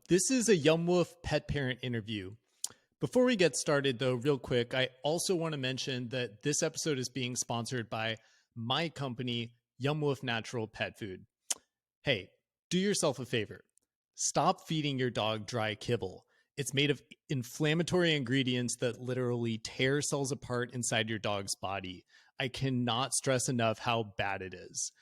This is a yumwoof pet parent interview. Before we get started, though, real quick, I also want to mention that this episode is being sponsored by my company, Yumwoof Natural Pet Food. Hey, do yourself a favor. Stop feeding your dog dry kibble. It's made of inflammatory ingredients that literally tear cells apart inside your dog's body. I cannot stress enough how bad it is.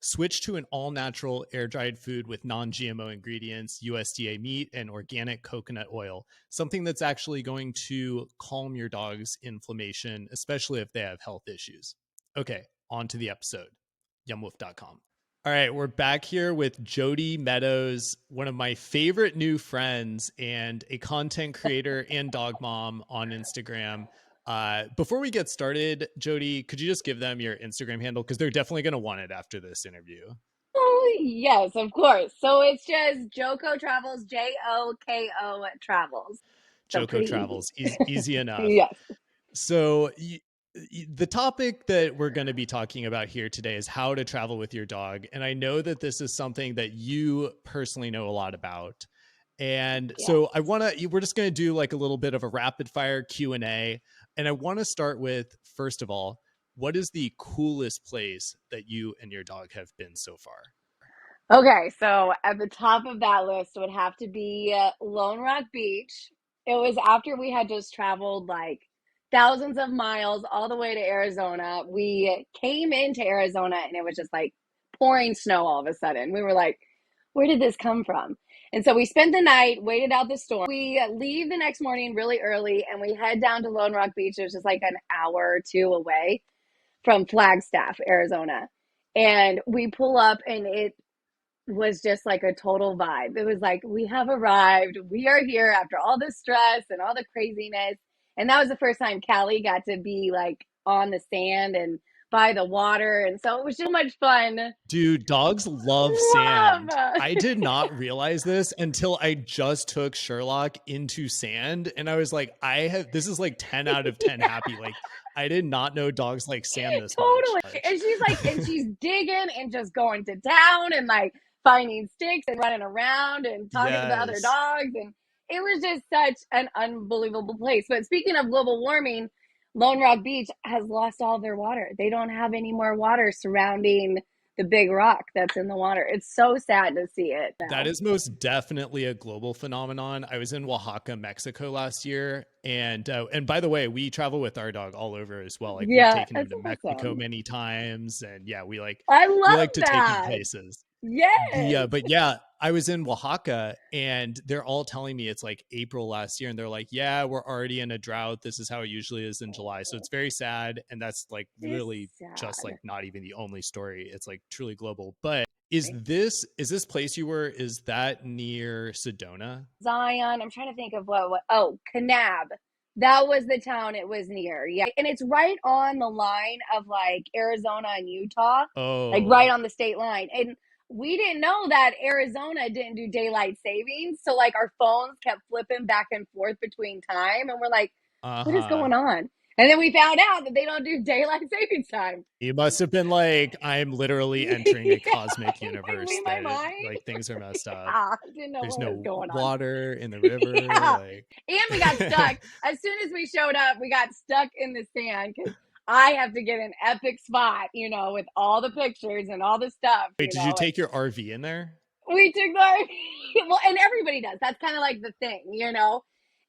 Switch to an all-natural, air-dried food with non-GMO ingredients, USDA meat, and organic coconut oil, something that's actually going to calm your dog's inflammation, especially if they have health issues. Okay, on to the episode. Yumwoof.com. All right, we're back here with Jodie Meadows, one of my favorite new friends and a content creator and dog mom on Instagram. Before we get started, Jodie, could you just give them your Instagram handle? Because they're definitely going to want it after this interview. Oh, yes, of course. So it's just Joko Travels, Joko Travels. Joko Travels, easy enough. Yes. So the topic that we're going to be talking about here today is how to travel with your dog. And I know that this is something that you personally know a lot about. And so we're just going to do like a little bit of a rapid fire Q&A. And I want to start with, first of all, what is the coolest place that you and your dog have been so far? Okay, so at the top of that list would have to be Lone Rock Beach. It was after we had just traveled like thousands of miles all the way to Arizona. We came into Arizona and it was just like pouring snow all of a sudden. We were like, where did this come from? And so we spent the night, waited out the storm. We leave the next morning really early and we head down to Lone Rock Beach. It was just like an hour or two away from Flagstaff, Arizona. And we pull up and it was just like a total vibe. It was like, we have arrived. We are here after all the stress and all the craziness. And that was the first time Callie got to be like on the sand and by the water. And so it was just so much fun. Dude, dogs love sand. I did not realize this until I just took Sherlock into sand. And I was like, this is like 10 out of 10 happy. Like, I did not know dogs like sand this much. And she's like, and she's digging and just going to town and like finding sticks and running around and talking to the other dogs. And it was just such an unbelievable place. But speaking of global warming, Lone Rock Beach has lost all their water. They don't have any more water surrounding the big rock that's in the water. It's so sad to see it now. That is most definitely a global phenomenon. I was in Oaxaca, Mexico last year. And by the way, we travel with our dog all over as well. Like we've taken him to Mexico many times. And yeah, we like to take him places. Yes. But yeah, I was in Oaxaca and they're all telling me it's like April last year. And they're like, yeah, we're already in a drought. This is how it usually is in July. So it's very sad. And that's like really just like not even the only story. It's like truly global. But is this place you were, is that near Sedona? Zion. I'm trying to think of what Kanab. That was the town it was near. Yeah. And it's right on the line of like Arizona and Utah. Oh. Like right on the state line. And we didn't know that Arizona didn't do daylight savings. So like our phones kept flipping back and forth between time. And we're like, what is going on? And then we found out that they don't do daylight savings time. You must have been like, I'm literally entering a cosmic universe. Like things are messed up. I didn't know There's what no was going on. Water in the river. And we got stuck. As soon as we showed up, we got stuck in the sand because I have to get an epic spot, with all the pictures and all the stuff. Wait, did you take your RV in there? We took the RV. Well, and everybody does. That's kind of like the thing,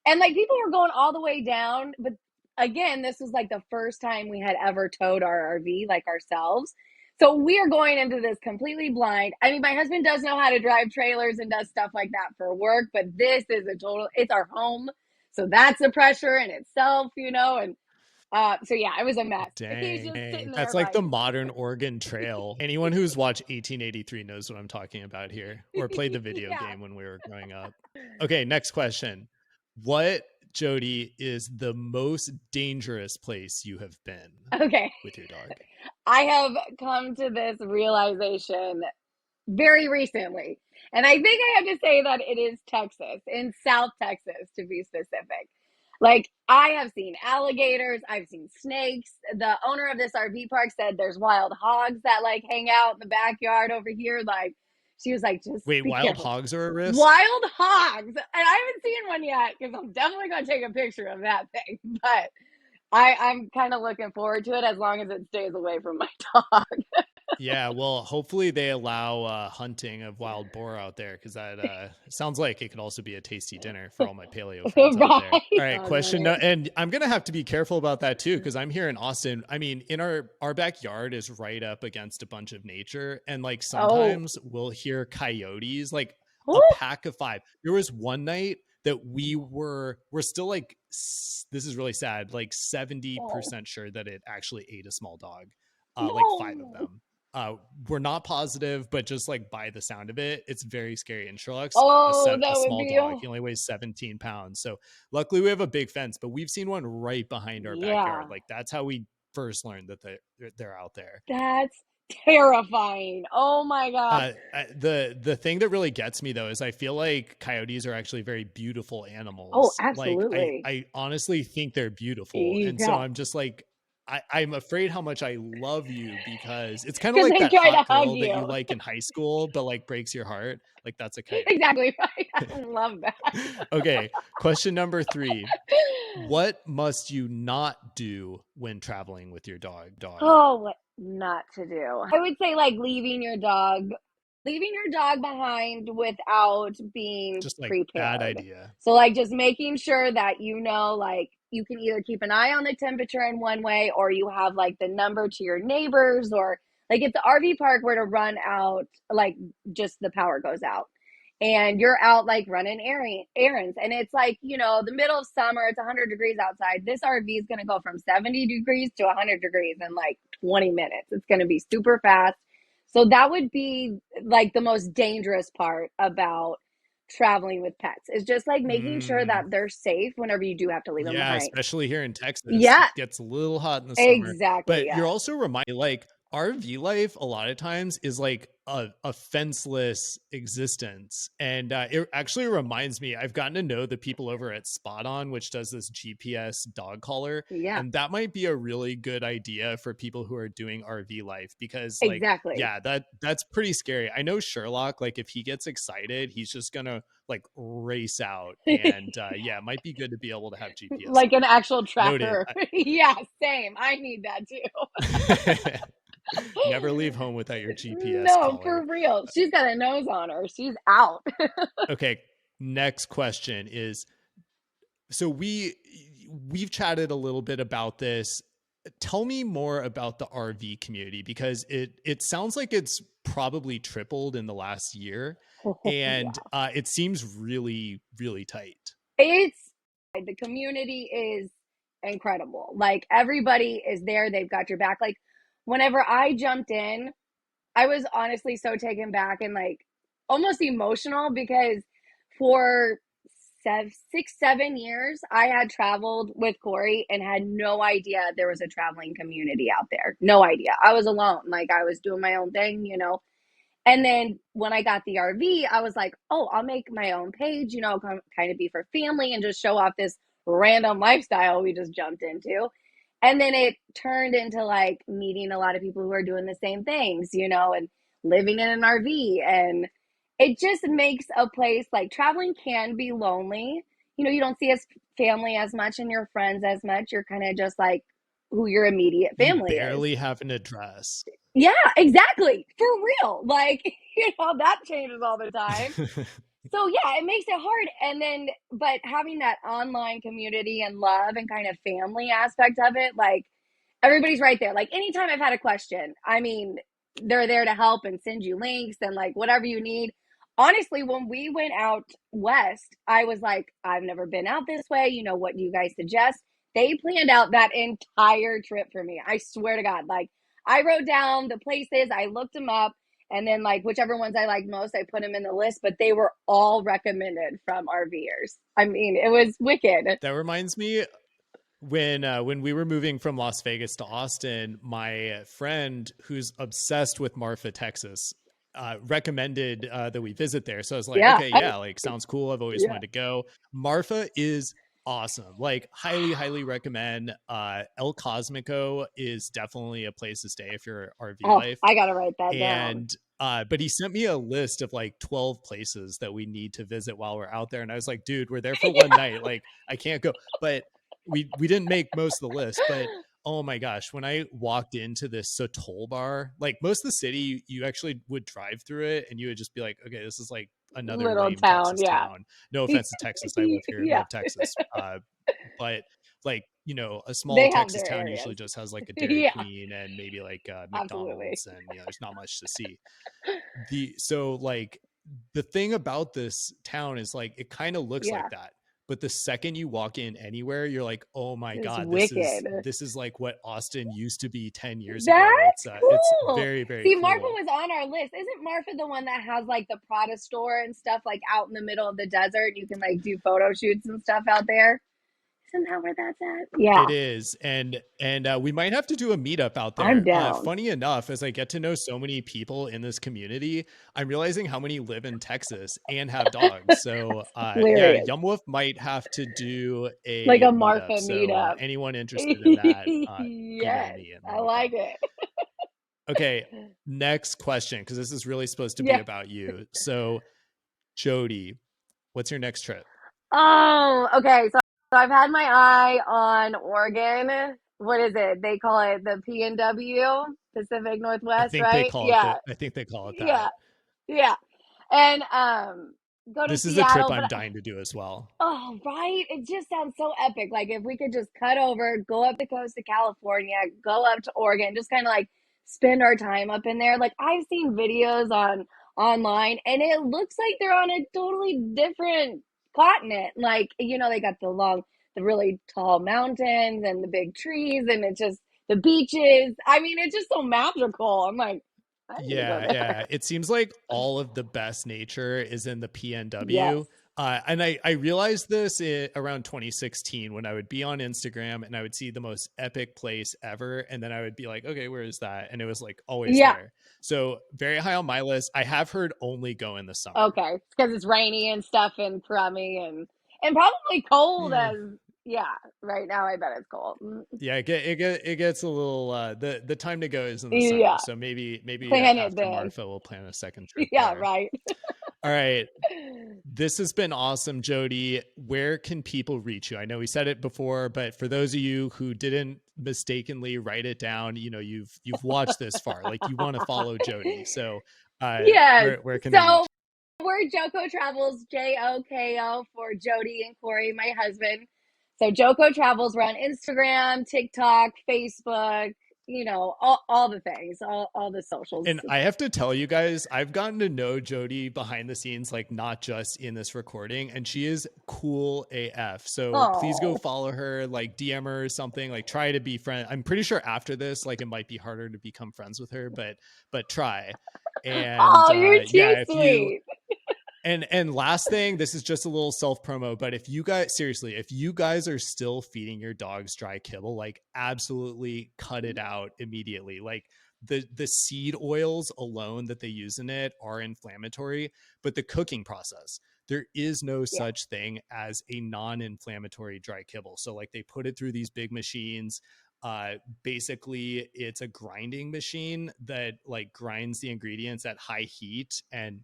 And like people were going all the way down. But again, this was like the first time we had ever towed our RV like ourselves. So we are going into this completely blind. I mean, my husband does know how to drive trailers and does stuff like that for work. But this is it's our home. So that's a pressure in itself, and so yeah, it was a mess. Dang. That's like the modern Oregon Trail. Anyone who's watched 1883 knows what I'm talking about here, or played the video game when we were growing up. Okay, next question. What, Jodie, is the most dangerous place you have been with your dog? I have come to this realization very recently. And I think I have to say that it is Texas, in South Texas to be specific. Like, I have seen alligators, I've seen snakes. The owner of this RV park said there's wild hogs that like hang out in the backyard over here. Like, She was like, just Wait, be wild careful. hogs are a risk? Wild hogs. And I haven't seen one yet because I'm definitely going to take a picture of that thing. But I'm kind of looking forward to it as long as it stays away from my dog. Yeah, well, hopefully they allow hunting of wild boar out there, because that sounds like it could also be a tasty dinner for all my paleo friends out there. Right. All right, question. No, and I'm gonna have to be careful about that too, because I'm here in Austin. I mean, in our backyard is right up against a bunch of nature, and like Oh. sometimes we'll hear coyotes, like a Ooh. pack of five. There was one night that we're still like, this is really sad, like 70% sure that it actually ate a small dog, like five of No. them. We're not positive, but just like by the sound of it, it's very scary. And Sherlock's Oh, a that would small be. dog. He only weighs 17 pounds. So luckily we have a big fence, but we've seen one right behind our Yeah. backyard. Like that's how we first learned that they're out there. That's terrifying. Oh my God. The thing that really gets me though is I feel like coyotes are actually very beautiful Oh, animals. Like absolutely. I honestly think they're beautiful, and so Yeah. I'm just like, I'm afraid how much I love you, because it's kind of Because like they that try to hot hug girl that you you. like in high school, but like breaks your heart. Like that's a coyote. Exactly right. I love that. Okay, question number 3. What must you not do when traveling with your dog? Oh, what not to do. I would say like leaving your dog behind without being Just like bad prepared. idea. So like just making sure that like you can either keep an eye on the temperature in one way, or you have like the number to your neighbors, or like if the RV park were to run out, like just the power goes out and you're out like running errands, and it's like, the middle of summer, it's 100 degrees outside. This RV is going to go from 70 degrees to 100 degrees in like 20 minutes. It's going to be super fast. So that would be like the most dangerous part about traveling with pets, is just like making sure that they're safe whenever you do have to leave them Yeah, behind. especially here in Texas, it Yeah, gets a little hot in the summer. exactly. But Yeah. you're also reminded, like, RV life a lot of times is like a fenceless existence. And it actually reminds me, I've gotten to know the people over at Spot On, which does this GPS dog collar. Yeah, And that might be a really good idea for people who are doing RV life, because like, exactly. yeah, that's pretty scary. I know Sherlock, like if he gets excited, he's just gonna like race out. And yeah, it might be good to be able to have GPS Like on an there. actual Noted. tracker. Yeah, same. I need that too. Never leave home without your GPS No, collar. for real. She's got a nose on her. She's out. Okay, next question is, so we've chatted a little bit about this. Tell me more about the RV community, because it sounds like it's probably tripled in the last year, and Yeah. it seems really, really tight. It's the community is incredible. Like everybody is there. They've got your back. Like whenever I jumped in, I was honestly so taken back and like almost emotional, because for 7 years, I had traveled with Corey and had no idea there was a traveling community out there. No idea. I was alone. Like I was doing my own thing. And then when I got the RV, I was like, oh, I'll make my own page, kind of be for family and just show off this random lifestyle we just jumped into. And then it turned into like meeting a lot of people who are doing the same things, and living in an RV. And it just makes a place, like traveling can be lonely. You don't see as family as much and your friends as much. You're kind of just like who your immediate You family is. barely have an address. Yeah, exactly. For real. Like, that changes all the time. So yeah, it makes it hard. And then, but having that online community and love and kind of family aspect of it, like everybody's right there. Like anytime I've had a question, I mean, they're there to help and send you links and like whatever you need. Honestly, when we went out west, I was like, I've never been out this way. What do you guys suggest? They planned out that entire trip for me. I swear to God. Like I wrote down the places, I looked them up, and then like whichever ones I liked most, I put them in the list, but they were all recommended from RVers. I mean, it was wicked. That reminds me, when we were moving from Las Vegas to Austin, my friend who's obsessed with Marfa, Texas, recommended that we visit there. So I was like, Yeah. okay, yeah, like sounds cool. I've always Yeah. wanted to go. Marfa is awesome. Like highly, highly recommend. El Cosmico is definitely a place to stay if you're RV life. I gotta write that down. And But he sent me a list of like 12 places that we need to visit while we're out there. And I was like, dude, we're there for one night. Like, I can't go. But we didn't make most of the list. But oh my gosh, when I walked into this Sotol bar, like most of the city, you actually would drive through it and you would just be like, okay, this is like another Little lame town, Texas yeah. town. No offense to Texas. I live here, Yeah. love Texas. But like, a small They have Texas their town usually areas. just has like a Dairy Yeah, Queen and maybe like absolutely. McDonald's, and there's not much to see. The thing about this town is like it kind of looks Yeah. like that, but the second you walk in anywhere, you're like, oh my It's god, this is wicked. this is like what Austin used to be 10 years ago. That's It's cool. very, very See, Marfa cool. was on our list. Isn't Marfa the one that has like the Prada store and stuff like out in the middle of the desert? You can like do photo shoots and stuff out there. Isn't that where that's at? Yeah, It is, and we might have to do a meetileup out I'm there. down. Funny enough, as I get to know so many people in this community, I'm realizing how many live in Texas and have dogs. So, yeah, Hilarious. Yumwoof might have to do Like a a meetup. Marfa So, meetup. anyone interested in that, email Yes, me and I let me know. like it. Okay, next question, because this is really supposed to be Yeah. about you. So, Jodie, what's your next trip? Oh, okay. So I've had my eye on Oregon. What is it? They call it the PNW, Pacific Northwest, right? Yeah. I think they call it Yeah. that. Yeah. And go to This is a trip Seattle, but I'm dying to do as well. oh, right. It just sounds so epic. Like if we could just cut over, go up the coast of California, go up to Oregon, just kind of like spend our time up in there. Like I've seen videos on online and it looks like they're on a totally different continent. Like, they got the really tall mountains and the big trees and it's just the beaches. I mean, it's just so magical. I'm like, I need to go Yeah, there. yeah. It seems like all of the best nature is in the Yes. PNW. And I realized this around 2016 when I would be on Instagram and I would see the most epic place ever. And then I would be like, okay, where is that? And it was like always Yeah. there. So very high on my list. I have heard only go in the summer. Okay, because it's rainy and stuff and crummy and probably cold as yeah. Right now, I bet it's cold. Yeah, it gets a little the time to go is in the summer. Yeah, So maybe plan it after then. Marfa we'll plan a second trip Yeah, there. right. All right. This has been awesome, Jodie. Where can people reach you? I know we said it before, but for those of you who didn't mistakenly write it down, you've watched this far. Like you want to follow Jodie. So Yes. where can they reach So we're Joko Travels, Joko for Jody and Corey, my husband. So Joko Travels. We're on Instagram, TikTok, Facebook. All the things, all the socials. And I have to tell you guys, I've gotten to know Jodie behind the scenes, like not just in this recording, and she is cool AF. So please go Oh, follow her, like DM her or something, like try to be friend. I'm pretty sure after this, like it might be harder to become friends with her, but try. And oh, you're too yeah, if you sweet. and last thing, this is just a little self promo, but if you guys seriously, if you guys are still feeding your dogs dry kibble, like absolutely cut it out immediately. Like the seed oils alone that they use in it are inflammatory, but the cooking process, there is no Yeah, such thing as a non-inflammatory dry kibble. So like they put it through these big machines. Basically it's a grinding machine that like grinds the ingredients at high heat and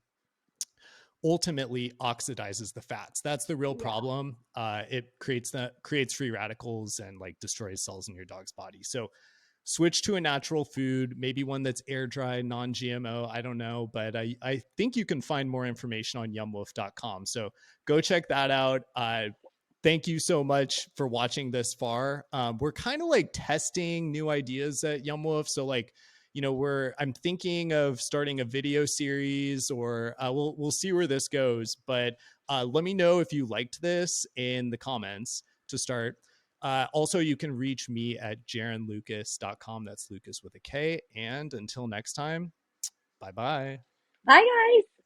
ultimately oxidizes the fats. That's the real yeah, problem. It creates free radicals and like destroys cells in your dog's body. So switch to a natural food, maybe one that's air dry, non-GMO. I don't know, but I think you can find more information on yumwoof.com. So go check that out. Thank you so much for watching this far. We're kind of like testing new ideas at Yumwoof. So like, I'm thinking of starting a video series, or we'll see where this goes. But let me know if you liked this in the comments to start. Also, you can reach me at jaronlukas.com. That's Lucas with a K. And until next time, bye bye. bye guys.